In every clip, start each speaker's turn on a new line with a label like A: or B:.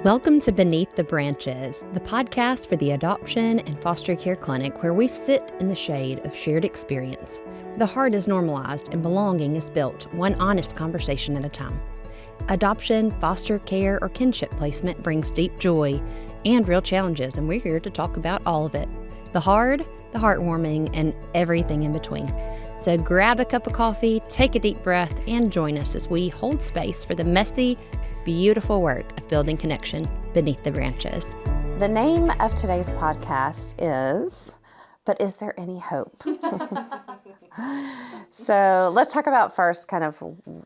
A: Welcome to Beneath the Branches, the podcast for the Adoption and Foster Care Clinic where we sit in the shade of shared experience. The heart is normalized and belonging is built one honest conversation at a time. Adoption, foster care, or kinship placement brings deep joy and real challenges, and we're here to talk about all of it. The hard, the heartwarming, and everything in between. So grab a cup of coffee, take a deep breath, and join us as we hold space for the messy, beautiful work of building connection beneath the branches.
B: The name of today's podcast is, But Is There Any Hope? So let's talk about first kind of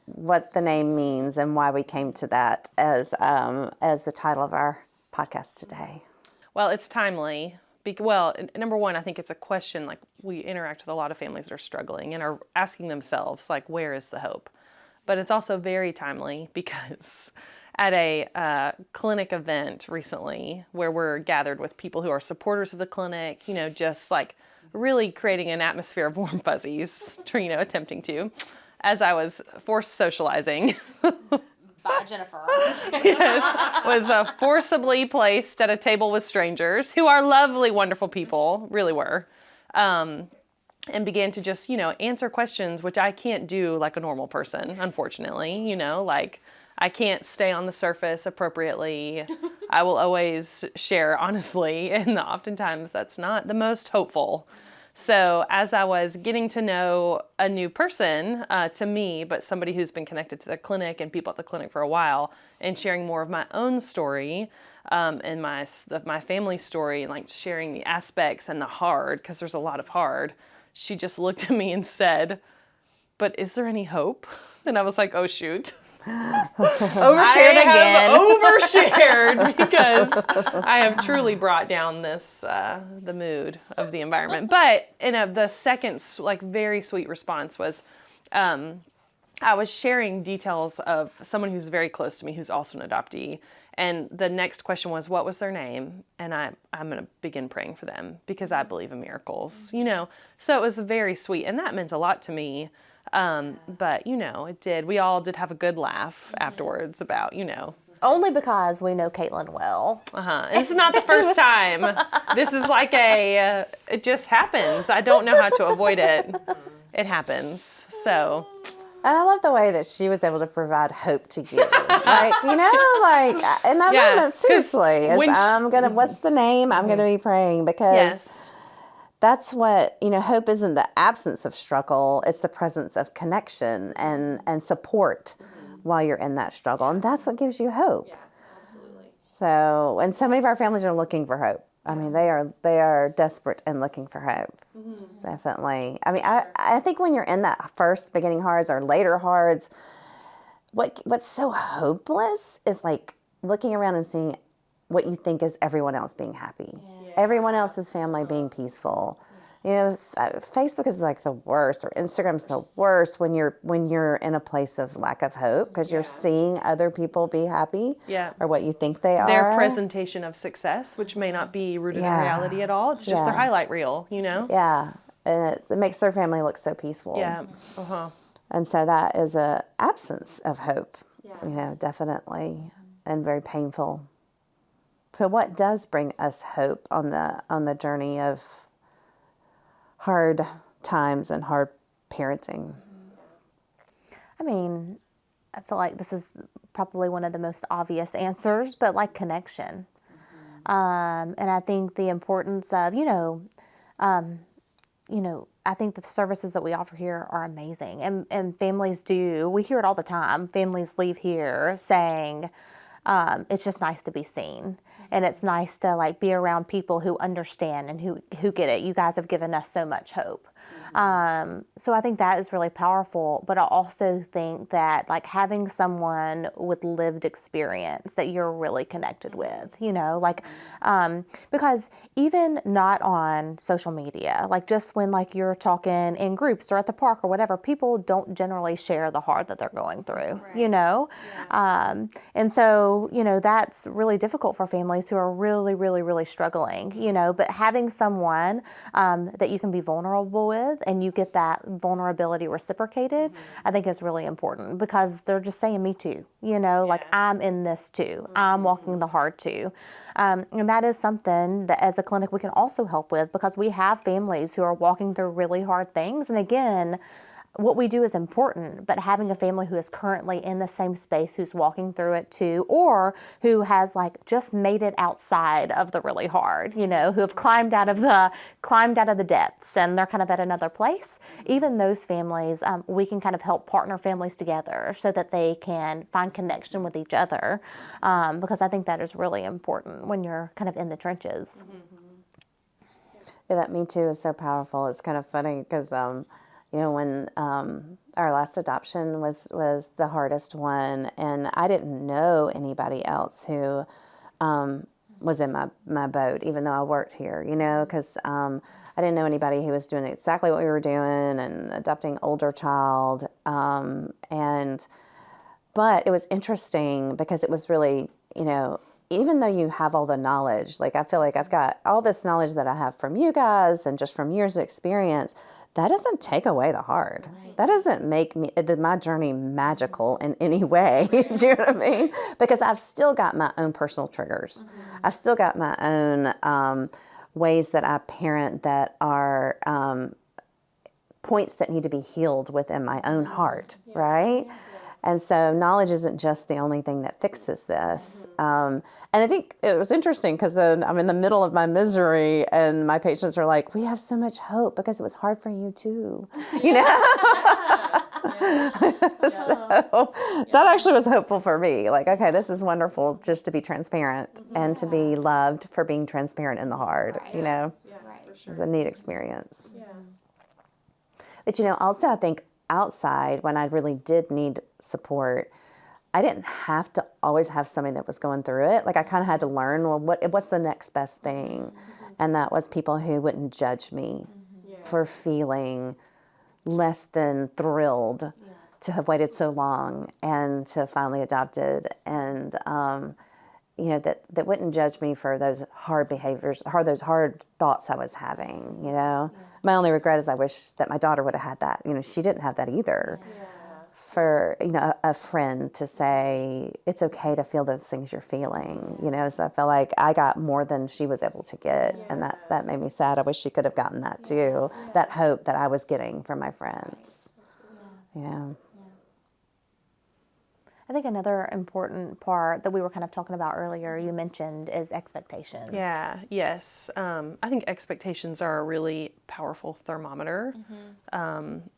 B: what the name means and why we came to that as the title of our podcast today.
C: Well, it's timely. Well, number one, I think it's a question, like we interact with a lot of families that are struggling and are asking themselves, like, where is the hope? But it's also very timely because at a clinic event recently where we're gathered with people who are supporters of the clinic, just like really creating an atmosphere of warm fuzzies, attempting to, as I was forced socializing.
D: Bye, Jennifer.
C: Yes, was forcibly placed at a table with strangers who are lovely, wonderful people, really were. And began to just, answer questions, which I can't do like a normal person, unfortunately, like I can't stay on the surface appropriately. I will always share honestly, and oftentimes that's not the most hopeful. So as I was getting to know a new person to me, but somebody who's been connected to the clinic and people at the clinic for a while, and sharing more of my own story and my family story, and like sharing the aspects and the hard, because there's a lot of hard, she just looked at me and said, "But is there any hope?" And I was like, "Oh, shoot."
B: Overshared again.
C: Overshared because I have truly brought down this, the mood of the environment. But the second, like, very sweet response was, I was sharing details of someone who's very close to me, who's also an adoptee. And the next question was, what was their name? And I'm going to begin praying for them because I believe in miracles, So it was very sweet. And that meant a lot to me. But, it did. We all did have a good laugh afterwards about,
D: Only because we know Caitlin well.
C: And it's not the first time. This is like it just happens. I don't know how to avoid it. It happens. So.
B: And I love the way that she was able to provide hope to you. In that moment, seriously, what's the name? I'm going to be praying because that's what, hope isn't the absence of struggle. It's the presence of connection and support while you're in that struggle. And that's what gives you hope.
C: Yeah, absolutely.
B: So, and so many of our families are looking for hope. I mean, they are desperate and looking for hope. Mm-hmm. Definitely. I mean, I think when you're in that first beginning hards or later hards, what's so hopeless is like looking around and seeing what you think is everyone else being happy. Yeah. Everyone else's family being peaceful. Facebook is like the worst, or Instagram's the worst when you're in a place of lack of hope because you're seeing other people be happy or what you think they are.
C: Their presentation of success, which may not be rooted in reality at all. It's just their highlight reel,
B: Yeah, and it makes their family look so peaceful.
C: Yeah,
B: And so that is a absence of hope, definitely, and very painful. But what does bring us hope on the journey of hard times and hard parenting?
D: I mean, I feel like this is probably one of the most obvious answers, but like connection. And I think the importance of, I think the services that we offer here are amazing. And families we hear it all the time. Families leave here saying, it's just nice to be seen. And it's nice to like be around people who understand and who get it. You guys have given us so much hope. So I think that is really powerful. But I also think that like having someone with lived experience that you're really connected with, because even not on social media, like just when like you're talking in groups or at the park or whatever, people don't generally share the hard that they're going through, And so so, that's really difficult for families who are really, really, really struggling, but having someone that you can be vulnerable with and you get that vulnerability reciprocated, I think is really important because they're just saying me too, like I'm in this too. I'm walking the hard too. And that is something that as a clinic we can also help with because we have families who are walking through really hard things. And again, what we do is important, but having a family who is currently in the same space, who's walking through it too, or who has like just made it outside of the really hard, who have climbed out of the depths and they're kind of at another place. Even those families, we can kind of help partner families together so that they can find connection with each other, because I think that is really important when you're kind of in the trenches.
B: Yeah, that me too is so powerful. It's kind of funny because when our last adoption was the hardest one, and I didn't know anybody else who was in my boat, even though I worked here, because I didn't know anybody who was doing exactly what we were doing and adopting older child. But it was interesting because it was really, even though you have all the knowledge, like I feel like I've got all this knowledge that I have from you guys and just from years of experience, that doesn't take away the hard. Right. That doesn't make my journey magical in any way. Do you know what I mean? Because I've still got my own personal triggers. I've still got my own ways that I parent that are points that need to be healed within my own heart, right? And so knowledge isn't just the only thing that fixes this. And I think it was interesting because then I'm in the middle of my misery and my patients are like, we have so much hope because it was hard for you too. So that actually was hopeful for me. Like, okay, this is wonderful just to be transparent and to be loved for being transparent in the hard,
C: Yeah, for sure.
B: It was a neat experience. Yeah. But, also I think outside, when I really did need support, I didn't have to always have somebody that was going through it. Like I kind of had to learn, well, what's the next best thing? And that was people who wouldn't judge me for feeling less than thrilled to have waited so long and to finally adopted, and that wouldn't judge me for those hard behaviors, those hard thoughts I was having. My only regret is I wish that my daughter would have had that. She didn't have that either. For a friend to say it's okay to feel those things you're feeling. So I feel like I got more than she was able to get, and that made me sad. I wish she could have gotten that too. That hope that I was getting from my friends.
D: I think another important part that we were kind of talking about earlier, you mentioned, is expectations.
C: Yes. I think expectations are a really powerful thermometer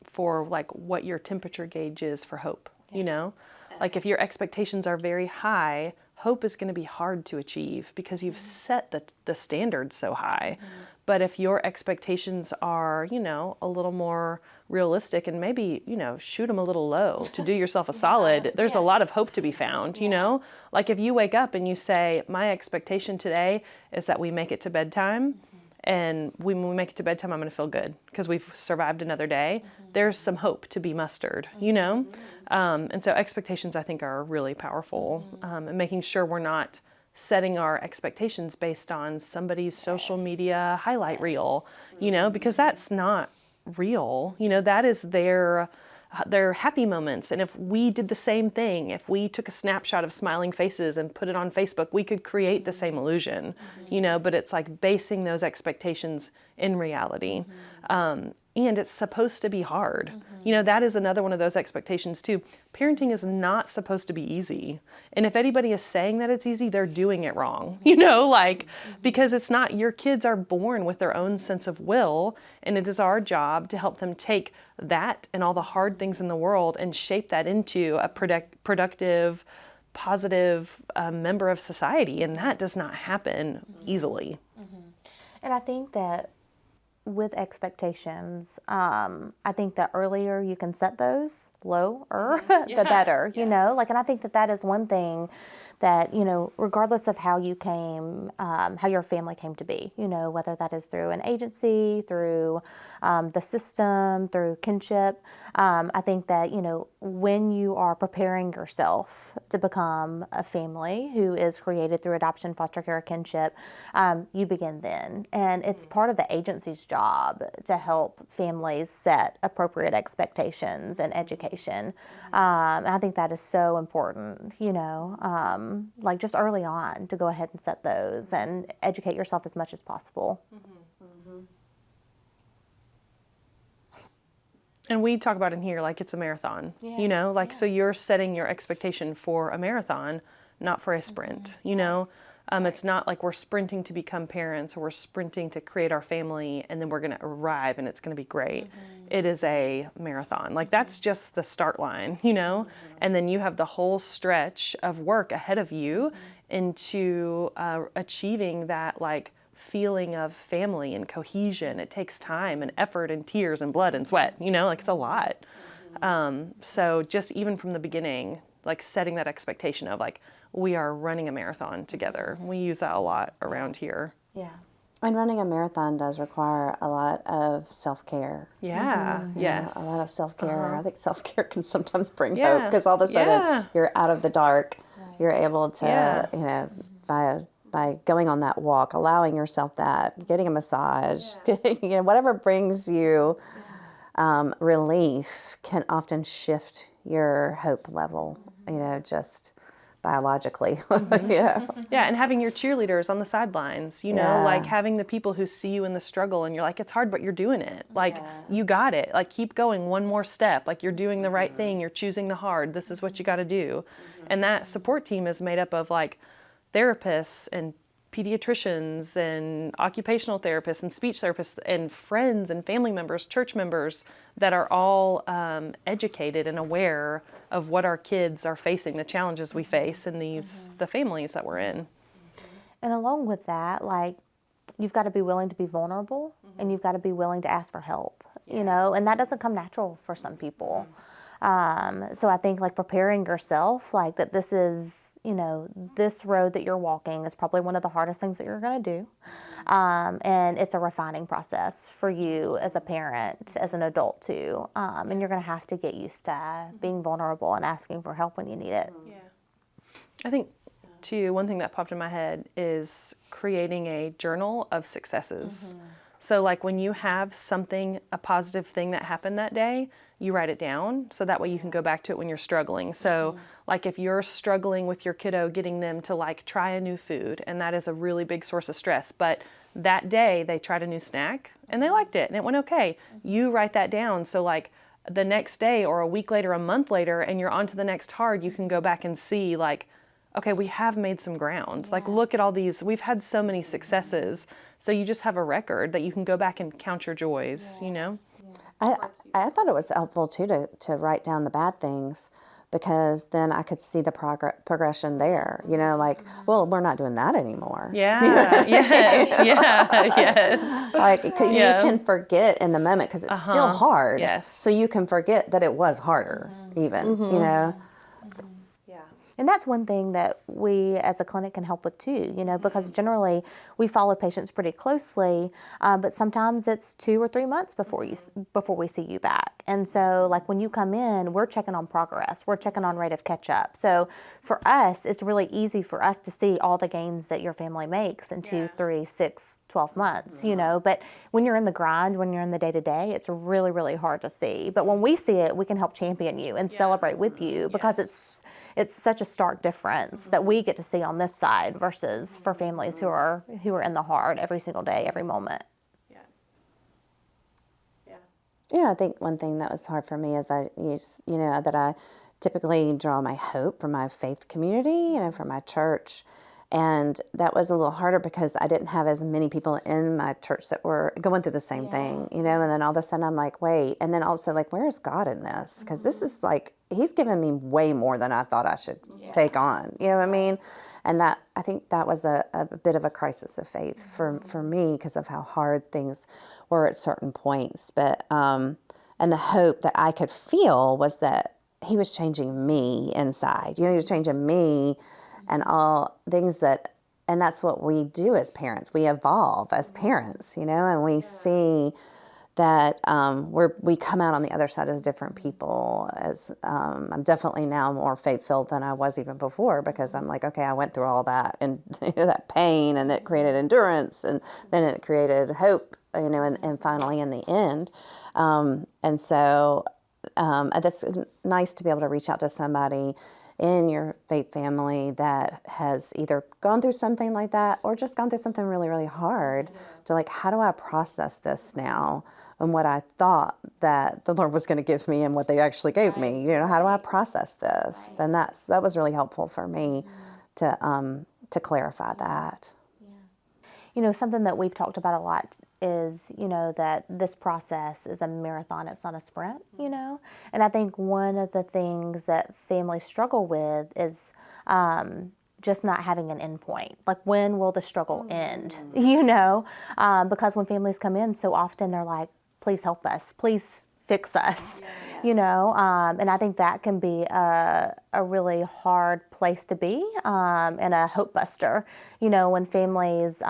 C: for like what your temperature gauge is for hope. Like if your expectations are very high, hope is going to be hard to achieve because you've set the standard so high. But if your expectations are, a little more realistic and maybe, shoot them a little low to do yourself a solid, there's a lot of hope to be found, Like if you wake up and you say, my expectation today is that we make it to bedtime, and when we make it to bedtime, I'm going to feel good because we've survived another day. There's some hope to be mustered, And so expectations, I think, are really powerful, and making sure we're not setting our expectations based on somebody's social media highlight reel, because that's not real. That is their happy moments. And if we did the same thing, if we took a snapshot of smiling faces and put it on Facebook, we could create the same illusion, but it's like basing those expectations in reality. And it's supposed to be hard. That is another one of those expectations too. Parenting is not supposed to be easy. And if anybody is saying that it's easy, they're doing it wrong, because it's not. Your kids are born with their own sense of will, and it is our job to help them take that and all the hard things in the world and shape that into a productive, positive member of society. And that does not happen easily.
D: And I think that with expectations, I think the earlier you can set those lower, the better, you know, like, and I think that is one thing that, you know, regardless of how you came, how your family came to be, you know, whether that is through an agency, through the system, through kinship, I think that, you know, when you are preparing yourself to become a family who is created through adoption, foster care, kinship, you begin then. And it's part of the agency's job to help families set appropriate expectations and education. And I think that is so important, you know, like just early on to go ahead and set those and educate yourself as much as possible.
C: And we talk about in here like it's a marathon, you know, like so you're setting your expectation for a marathon, not for a sprint, you know. It's not like we're sprinting to become parents or we're sprinting to create our family and then we're going to arrive and it's going to be great. It is a marathon. Like that's just the start line, you know, and then you have the whole stretch of work ahead of you into achieving that like feeling of family and cohesion. It takes time and effort and tears and blood and sweat, you know, like it's a lot. So just even from the beginning, like setting that expectation of like, we are running a marathon together. We use that a lot around here.
D: Yeah.
B: And running a marathon does require a lot of self-care.
C: Yeah. Yes.
B: A lot of self-care. I think self-care can sometimes bring
C: Yeah.
B: hope because all of a sudden you're out of the dark. You're able to, you know, by going on that walk, allowing yourself that, getting a massage, you know, whatever brings you relief can often shift your hope level, you know, just biologically. Yeah.
C: Yeah, and having your cheerleaders on the sidelines, you know, like having the people who see you in the struggle and you're like, it's hard, but you're doing it. Like, you got it. Like, keep going one more step. Like, you're doing the right thing. You're choosing the hard. This is what you got to do. And that support team is made up of like therapists and pediatricians and occupational therapists and speech therapists and friends and family members, church members that are all educated and aware of what our kids are facing, the challenges we face in these the families that we're in.
D: And along with that, like, you've got to be willing to be vulnerable and you've got to be willing to ask for help, you know, and that doesn't come natural for some people. So I think like preparing yourself, like that this is, you know, this road that you're walking is probably one of the hardest things that you're going to do. And it's a refining process for you as a parent, as an adult too. And you're going to have to get used to being vulnerable and asking for help when you need it.
C: Yeah. I think too, one thing that popped in my head is creating a journal of successes. So like when you have something, a positive thing that happened that day, you write it down so that way you can go back to it when you're struggling. So like if you're struggling with your kiddo, getting them to like try a new food, and that is a really big source of stress, but that day they tried a new snack and they liked it and it went okay. You write that down so like the next day or a week later, a month later, and you're on to the next hard, you can go back and see like, okay, we have made some ground. Like, look at all these, we've had so many successes. So you just have a record that you can go back and count your joys, you know?
B: I thought it was helpful too to write down the bad things because then I could see the progression there, you know, like, well, we're not doing that anymore.
C: Yeah, yes, yes.
B: Like, you can forget in the moment because it's still hard.
C: Yes.
B: So you can forget that it was harder even, you know?
D: And that's one thing that we as a clinic can help with too, you know, because generally we follow patients pretty closely, but sometimes it's 2 or 3 months before we see you back. And so like when you come in, we're checking on progress, we're checking on rate of catch up. So for us, it's really easy for us to see all the gains that your family makes in 2, 3, 6, 12 months, you know, but when you're in the grind, when you're in the day to day, it's really, really hard to see. But when we see it, we can help champion you and celebrate with you because it's such a stark difference that we get to see on this side versus for families who are in the hard every single day, every moment.
B: You know, I think one thing that was hard for me is that I typically draw my hope from my faith community, you know, from my church. And that was a little harder because I didn't have as many people in my church that were going through the same thing, you know. And then all of a sudden I'm like, wait. And then also like, where is God in this? Because this is like, he's given me way more than I thought I should take on. You know what I mean? And that, I think that was a bit of a crisis of faith for me because of how hard things were at certain points. But, and the hope that I could feel was that he was changing me inside. You know, he was changing me and all things that, and that's what we do as parents. We evolve as parents, you know, and we see that we come out on the other side as different people. As I'm definitely now more faith-filled than I was even before, because I'm like, okay, I went through all that and that pain, and it created endurance, and then it created hope, you know, and finally in the end. And so that's nice to be able to reach out to somebody in your faith family that has either gone through something like that or just gone through something really, really hard to like, how do I process this now? And what I thought that the Lord was going to give me and what they actually gave me, you know, how do I process this? Then that was really helpful for me to clarify that.
D: You know, something that we've talked about a lot is, you know, that this process is a marathon, it's not a sprint, you know? And I think one of the things that families struggle with is just not having an end point. Like, when will the struggle end, you know? Because when families come in, so often they're like, please help us, please fix us, you know? And I think that can be a really hard place to be, and a hope buster, you know, when families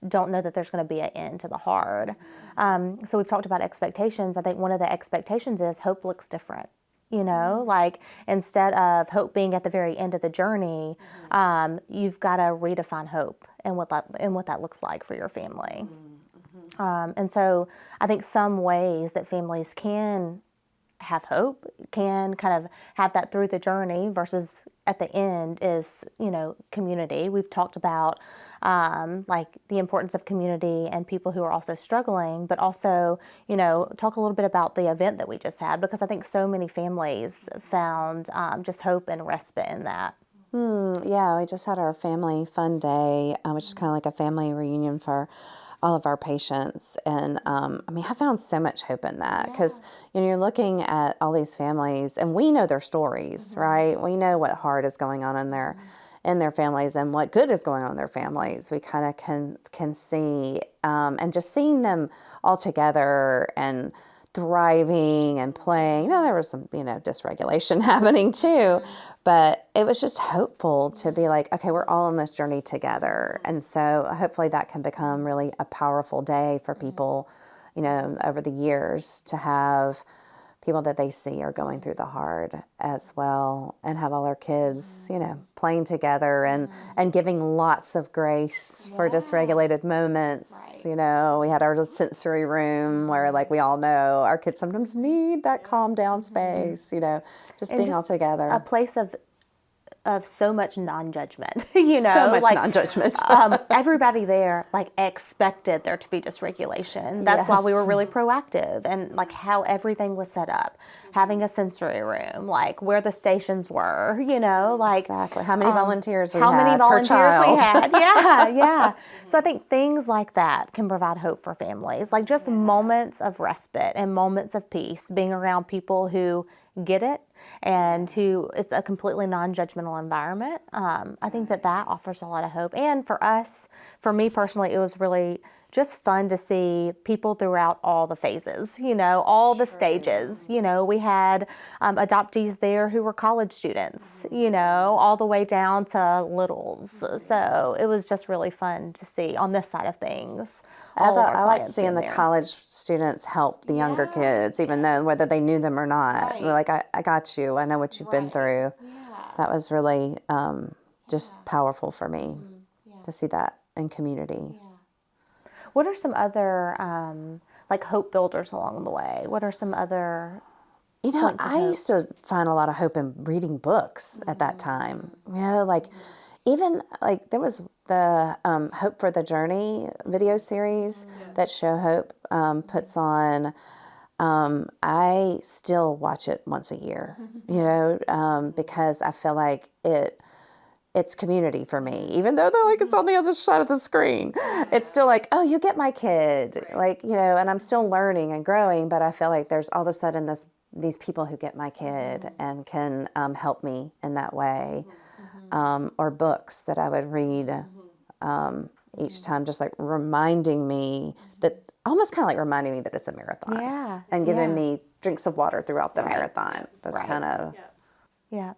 D: don't know that there's going to be an end to the hard. So we've talked about expectations. I think one of the expectations is hope looks different. You know, like, instead of hope being at the very end of the journey, you've got to redefine hope and what that looks like for your family. And so I think some ways that families can have hope, can kind of have that through the journey versus at the end is, you know, community. We've talked about like the importance of community and people who are also struggling, but also, you know, talk a little bit about the event that we just had, because I think so many families found just hope and respite in that.
B: Yeah, we just had our family fun day, which is kind of like a family reunion for all of our patients. And I mean, I found so much hope in that, because you know, you're looking at all these families and we know their stories, right? We know what hard is going on in their families and what good is going on in their families. We kind of can see, and just seeing them all together and thriving and playing. You know, there was some, you know, dysregulation happening too, but it was just hopeful to be like, okay, we're all on this journey together. And so hopefully that can become really a powerful day for people, you know, over the years, to have people that they see are going through the hard as well, and have all their kids, you know, playing together and giving lots of grace for dysregulated moments. You know, we had our little sensory room where, like, we all know our kids sometimes need that calm down space, you know, just being all together.
D: A place of so much non-judgment, you know,
B: so much
D: like,
B: non-judgment.
D: Everybody there like expected there to be dysregulation. That's why we were really proactive, and like how everything was set up, having a sensory room, like where the stations were, you know, like
B: exactly how many volunteers we
D: how
B: had
D: many
B: per
D: volunteers
B: child.
D: we had. Yeah. So I think things like that can provide hope for families, like just moments of respite and moments of peace, being around people who get it and who it's a completely non-judgmental environment. I think that offers a lot of hope. And for me personally, it was really just fun to see people throughout all the phases, you know, all the stages. You know, we had adoptees there who were college students, you know, all the way down to littles. So it was just really fun to see on this side of things.
B: I like seeing the college students help the younger kids, even though whether they knew them or not. They're like, I got you. I know what you've been through. That was really just powerful for me to see that in community.
D: What are some other like hope builders along the way? What are some other points of
B: I
D: hope?
B: used to find a lot of hope in reading books at that time. You know, like even like there was the Hope for the Journey video series that Show Hope puts on. I still watch it once a year, you know, because I feel like it's community for me, even though they're like, it's on the other side of the screen. It's still like, oh, you get my kid. Like, and I'm still learning and growing, but I feel like there's all of a sudden these people who get my kid and can help me in that way. Or books that I would read each time, just like reminding me that, almost kind of like reminding me that it's a marathon.
D: Yeah.
B: And giving me drinks of water throughout the marathon. That's
D: Right.
B: kind of...
D: Yeah.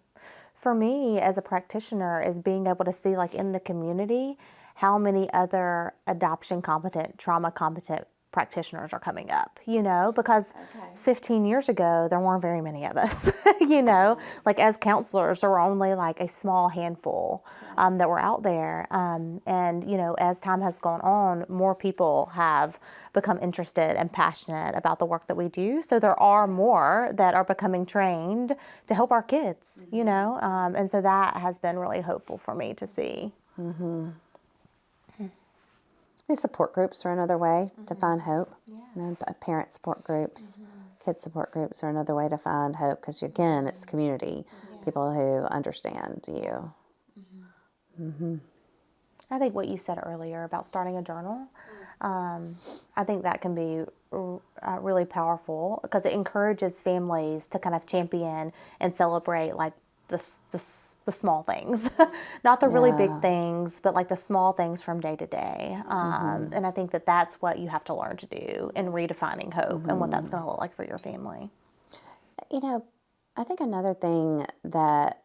D: For me, as a practitioner, is being able to see, like, in the community, how many other adoption competent, trauma competent practitioners are coming up, because 15 years ago, there weren't very many of us, like as counselors, there were only like a small handful that were out there. And, as time has gone on, more people have become interested and passionate about the work that we do. So there are more that are becoming trained to help our kids, and so that has been really hopeful for me to see.
B: These support groups are another way to find hope. Parent support groups, kid support groups are another way to find hope, because again, it's community, people who understand you.
D: I think what you said earlier about starting a journal, I think that can be really powerful, because it encourages families to kind of champion and celebrate like the small things, not the really big things, but like the small things from day to day. And I think that that's what you have to learn to do in redefining hope and what that's going to look like for your family.
B: I think another thing that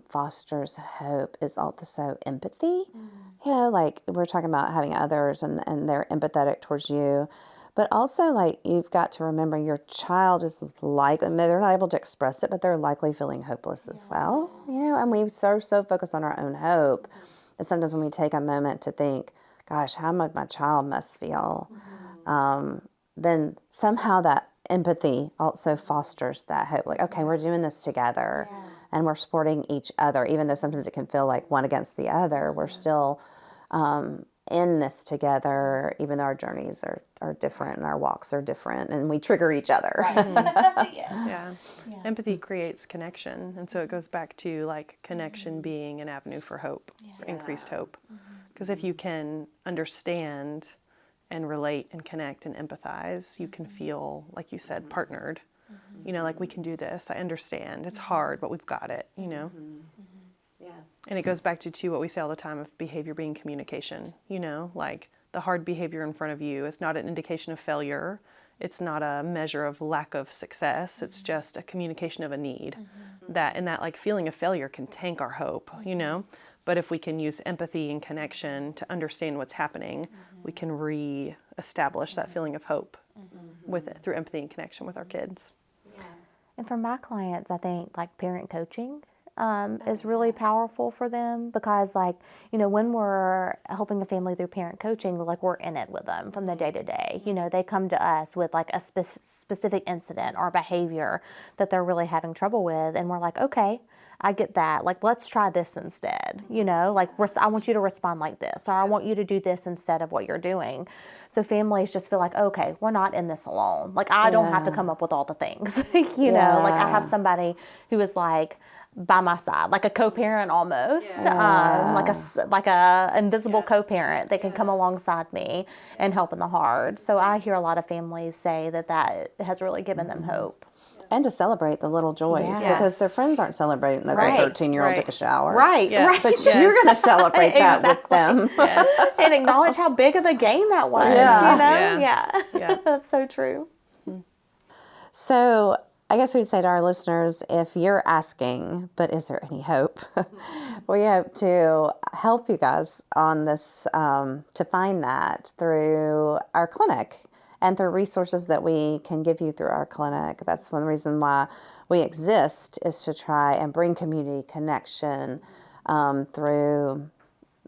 B: fosters hope is also empathy. Like we're talking about having others and they're empathetic towards you. But also, like, you've got to remember your child is likely, they're not able to express it, but they're likely feeling hopeless as well. And we so focused on our own hope that sometimes when we take a moment to think, gosh, how much my child must feel, then somehow that empathy also fosters that hope. Like, okay, we're doing this together and we're supporting each other, even though sometimes it can feel like one against the other. We're still in this together, even though our journeys are different and our walks are different, and we trigger each other.
C: Yeah. Empathy creates connection, and so it goes back to like connection being an avenue for hope, for increased hope. Because if you can understand and relate and connect and empathize, you can feel, like you said, partnered. Like, we can do this. I understand. It's hard, but we've got it, And it goes back to, too, what we say all the time of behavior being communication, like the hard behavior in front of you is not an indication of failure. It's not a measure of lack of success. It's just a communication of a need. That like feeling of failure can tank our hope, But if we can use empathy and connection to understand what's happening, we can re-establish that feeling of hope with it through empathy and connection with our kids.
D: And for my clients, I think like parent coaching is really powerful for them, because when we're helping a family through parent coaching, we're in it with them from the day to day. They come to us with like a specific incident or behavior that they're really having trouble with, and we're like, okay, I get that. Like, let's try this instead. I want you to respond like this, or I want you to do this instead of what you're doing. So families just feel like, okay, we're not in this alone. Like, I don't have to come up with all the things. Like I have somebody who is like by my side, like a co-parent almost, like a invisible co-parent that can come alongside me and help in the hard. So I hear a lot of families say that has really given them hope.
B: And to celebrate the little joys, because their friends aren't celebrating that their 13-year-old took a shower.
D: Right.
B: But you're going to celebrate that with them.
D: And acknowledge how big of a gain that was, That's so true.
B: So I guess we'd say to our listeners, if you're asking, but is there any hope? We hope to help you guys on this, to find that through our clinic and through resources that we can give you through our clinic. That's one reason why we exist, is to try and bring community connection through,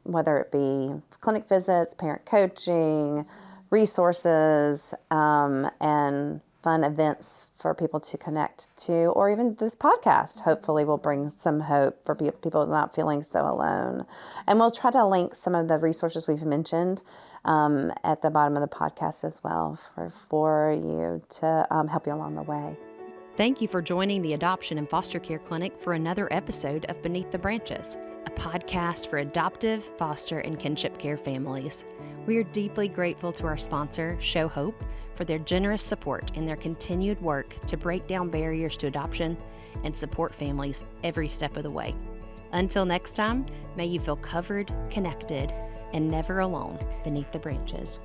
B: whether it be clinic visits, parent coaching, resources, and fun events for people to connect to, or even this podcast hopefully will bring some hope for people not feeling so alone. And we'll try to link some of the resources we've mentioned at the bottom of the podcast as well for you to help you along the way.
A: Thank you for joining the Adoption and Foster Care Clinic for another episode of Beneath the Branches, a podcast for adoptive, foster, and kinship care families. We are deeply grateful to our sponsor, Show Hope, for their generous support and their continued work to break down barriers to adoption and support families every step of the way. Until next time, may you feel covered, connected, and never alone beneath the branches.